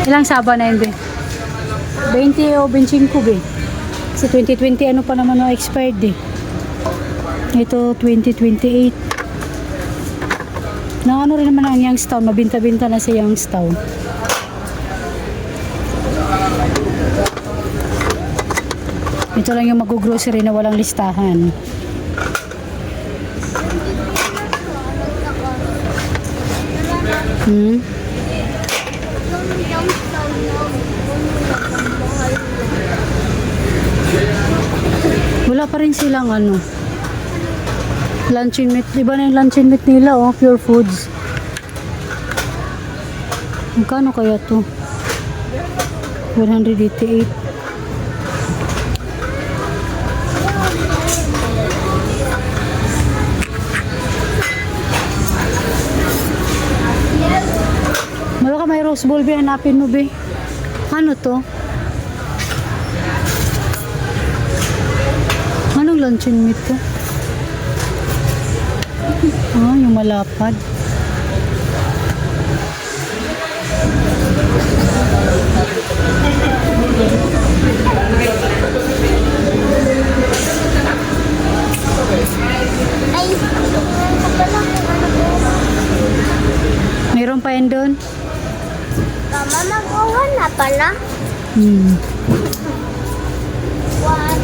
Ilang saba na yun, be? 20 o 25, be. Sa 2020, ano pa naman na expired, eh. Ito, 2028. Na ano rin naman ang Youngstown. Mabinta-binta na sa Youngstown. Ito lang yung mag-grocery na walang listahan. Wala pa rin silang ano, luncheon meat. Iba na yung luncheon meat nila, oh, Pure Foods. Magkano kaya to? 188. Baka may rose bowl, be. Hanapin mo, be. Ano to? Anong luncheon meat to? Ah, yung malapad. Meron pa yan doon? Mama, mag-uwan na pala. One.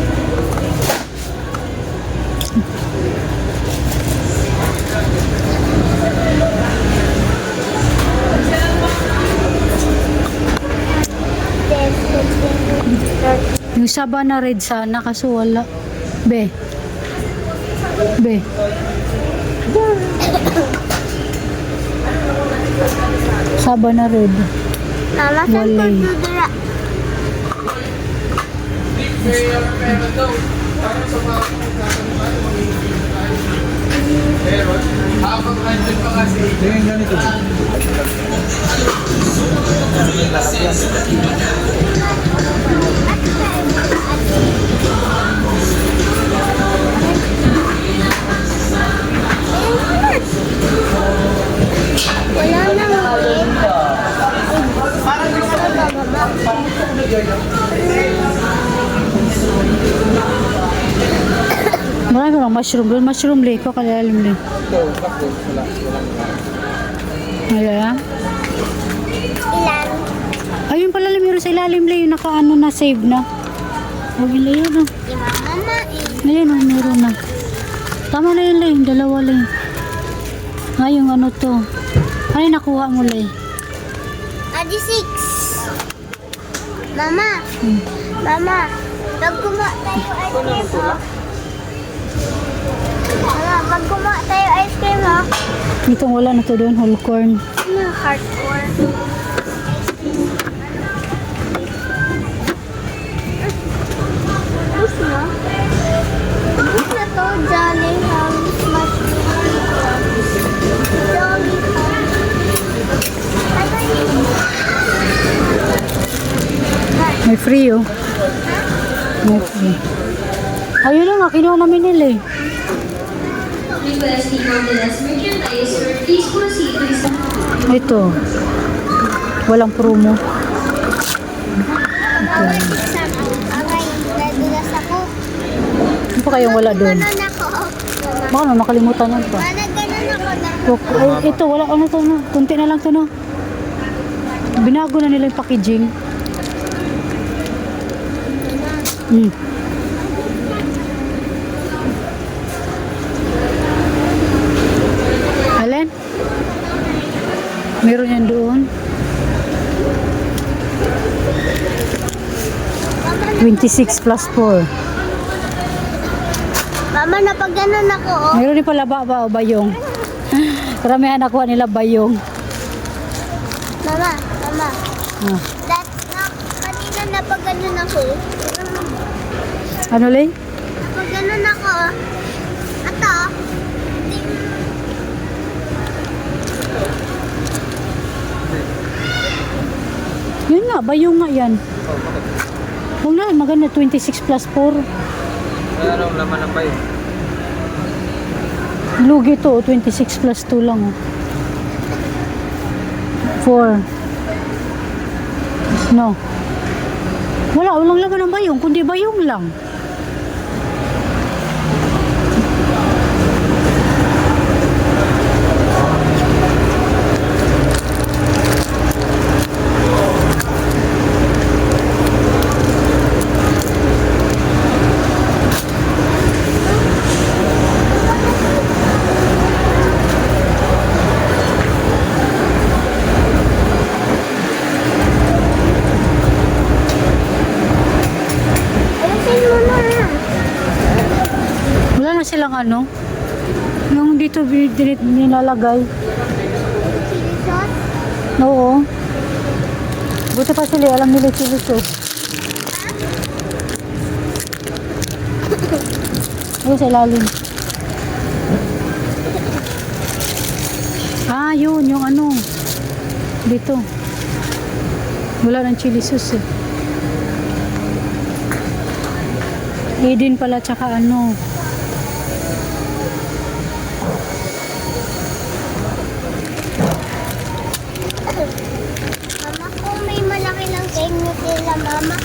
Yung saba na red sana kaso wala. Be. Be. Saba na red. Mama, saan ko Walay. dudura? Wala na ulit. Marami lang mushroom doon. Mushroom lake ko kalalim din. Ayan. Ilan? Ayun pala meron sa ilalim lang yung naka-ano na save na. Oh, ilan yun oh. Lima, mama. Ayun oh, meron na. Tama na yun lang, dalawa lang. Ah, yung ano to. Ano yung nakuha mo lang? Adi 6. Mama. Mama. Pag kumain tayo ice cream, ha? Mama, pag kumain tayo ice cream, ha? Itong wala na to doon, whole corn. Ano yung hardcore? Ubus na? Ubus na to, Jolly House Mushroom. Jolly House. May free oh. May free. Ayun lang, kinuha namin nila eh. Requesting ordinance merchandiser, please proceed to the Ito. Walang promo. Okay, nadulas ako. Ano pa kayong wala doon? Ganon ako. Baka na makalimutan yan pa. Mana ganon ako na. Ay, ito, wala ano to no. Kunti na lang to no. Binago na nila yung packaging. Alin? Meron yan doon. 26 plus 4. Mama, napag ganon ako, oh. Meron din pala ba o bayong? Karamihan nakuha nila bayong. Mama, mama. Ah. Kanina napag ganon ako. Ano lay? Napag ganon ako, oh. Ato. Yun nga, bayong nga yan. Huwag na, maganda 26 plus 4. Anong laman ng bayo? Lugi to, 26 plus 2 lang. 4. No. Walang laman ng bayong, kundi bayong lang. Alisin mo na. Wala na silang ano. Yung dito nilalagay. Chili sauce. Oo. Buti pa sila, alam nila chili sauce. Ayun sa ilalim. Ah, yun, yung ano. Dito. Wala ng chili sauce eh. Eden pala tsaka ano. Mama, kung may malaki ng cake Nutella, Mama,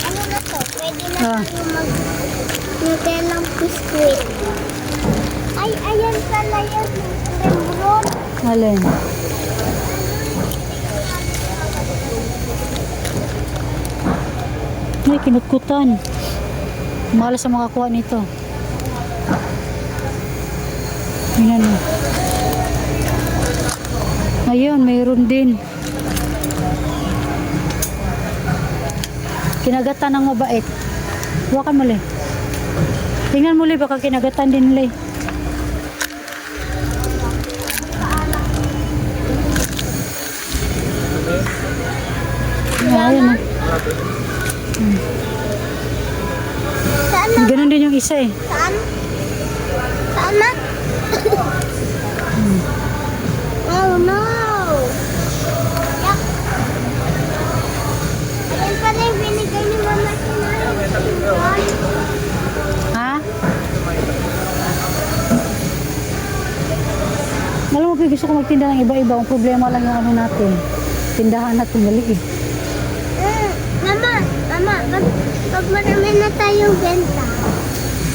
ano na to? Pwede na Ah. tayo mag Nutellang biscuit. Ay, ayan pala yan. Lembron. Alin? Ay, kinutkutan. Malas sa makakuha nito. Yun ano. Ayun, mayroon din. Kinagatan ng mabait. Huwakan mo, Le. Tingnan mo, Le, baka kinagatan din, Le. Ayun, ah. Saan na? Ganun din yung isa eh. Saan? Saan na? Oh no! Yak! Ayan pala yung binigay ni Mama Sinay. Ha? Alam mo, Pi, gusto ko magtinda ng iba-iba. Ang problema lang yung ano natin. Tindahan natin mali eh. Mama, pag marami na tayong benta,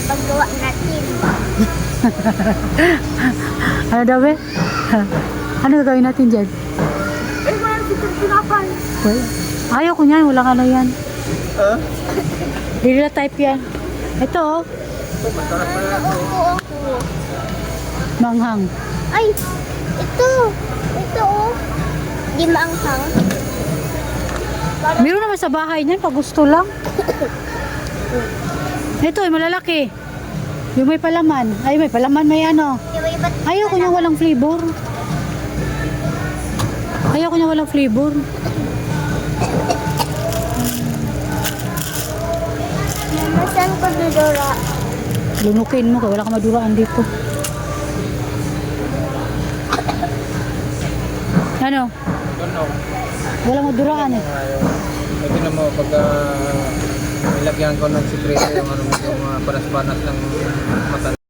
paggawa natin. Ano daw, Be? Ano gagawin natin dyan? Ay, wala si Tinapay. Well, ayaw ko niyan. Walang ano yan. Hindi na type yan. Ito, oh. Oo. Manghang. Ay, ito. Ito, oh. Di maanghang. Meron naman sa bahay niyan. Pag gusto lang. Ito, ay malalaki. Yung may palaman. Ay, may palaman. May ano. Yung iba't Ayaw ko niya walang flavor. Ayaw ko niya walang flavor. Mama, saan ko dudura? Lunukin mo. Kaya wala ka maduraan dito. Ano? Ano? Walang maduraan eh. Sabi na mo, pagka nilagyan ko ng sikreto yung ano, yung panas-panas ng mata.